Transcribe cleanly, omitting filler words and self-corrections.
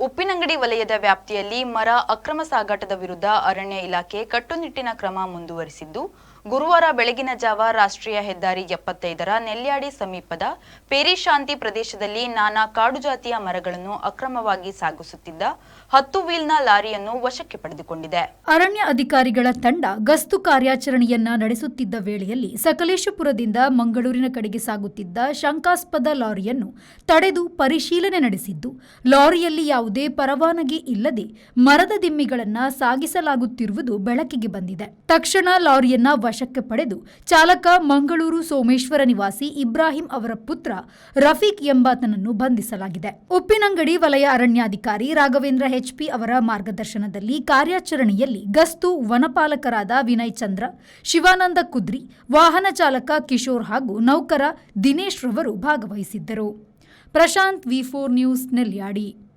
ಉಪ್ಪಿನಂಗಡಿ ವಲಯದ ವ್ಯಾಪ್ತಿಯಲ್ಲಿ ಮರ ಅಕ್ರಮ ಸಾಗಾಟದ ವಿರುದ್ಧ ಅರಣ್ಯ ಇಲಾಖೆ ಕಟ್ಟುನಿಟ್ಟಿನ ಕ್ರಮ ಮುಂದುವರಿಸಿದ್ದು, ಗುರುವಾರ ಬೆಳಗಿನ ಜಾವ ರಾಷ್ಟ್ರೀಯ ಹೆದ್ದಾರಿ 75ರ ನೆಲ್ಯಾಡಿ ಸಮೀಪದ ಪೇರಿಶಾಂತಿ ಪ್ರದೇಶದಲ್ಲಿ ನಾನಾ ಕಾಡು ಜಾತಿಯ ಮರಗಳನ್ನು ಅಕ್ರಮವಾಗಿ ಸಾಗಿಸುತ್ತಿದ್ದ 10 ವೀಲ್ನ ಲಾರಿಯನ್ನು ವಶಕ್ಕೆ ಪಡೆದುಕೊಂಡಿದೆ. ಅರಣ್ಯ ಅಧಿಕಾರಿಗಳ ತಂಡ ಗಸ್ತು ಕಾರ್ಯಾಚರಣೆಯನ್ನ ನಡೆಸುತ್ತಿದ್ದ ವೇಳೆಯಲ್ಲಿ ಸಕಲೇಶಪುರದಿಂದ ಮಂಗಳೂರಿನ ಕಡೆಗೆ ಸಾಗುತ್ತಿದ್ದ ಶಂಕಾಸ್ಪದ ಲಾರಿಯನ್ನು ತಡೆದು ಪರಿಶೀಲನೆ ನಡೆಸಿದ್ದು, ಲಾರಿಯಲ್ಲಿ ಯಾವುದೇ ಪರವಾನಗಿ ಇಲ್ಲದೆ ಮರದ ದಿಮ್ಮಿಗಳನ್ನು ಸಾಗಿಸಲಾಗುತ್ತಿರುವುದು ಬೆಳಕಿಗೆ ಬಂದಿದೆ. ತಕ್ಷಣ ಲಾರಿಯನ್ನ ವಶಕ್ಕೆ ಪಡೆದು ಚಾಲಕ ಮಂಗಳೂರು ಸೋಮೇಶ್ವರ ನಿವಾಸಿ ಇಬ್ರಾಹಿಂ ಅವರ ಪುತ್ರ ರಫೀಕ್ ಎಂಬಾತನನ್ನು ಬಂಧಿಸಲಾಗಿದೆ. ಉಪ್ಪಿನಂಗಡಿ ವಲಯ ಅರಣ್ಯಾಧಿಕಾರಿ ರಾಘವೇಂದ್ರ ಹೆಚ್ಪಿ ಅವರ ಮಾರ್ಗದರ್ಶನದಲ್ಲಿ ಕಾರ್ಯಾಚರಣೆಯಲ್ಲಿ ಗಸ್ತು ವನಪಾಲಕರಾದ ವಿನಯ್ ಚಂದ್ರ, ಶಿವಾನಂದ ಕುದ್ರಿ, ವಾಹನ ಚಾಲಕ ಕಿಶೋರ್ ಹಾಗೂ ನೌಕರ ದಿನೇಶ್ ರವರು ಭಾಗವಹಿಸಿದ್ದರು. ಪ್ರಶಾಂತ್, ವಿ4 ನ್ಯೂಸ್, ನೆಲ್ಯಾಡಿ.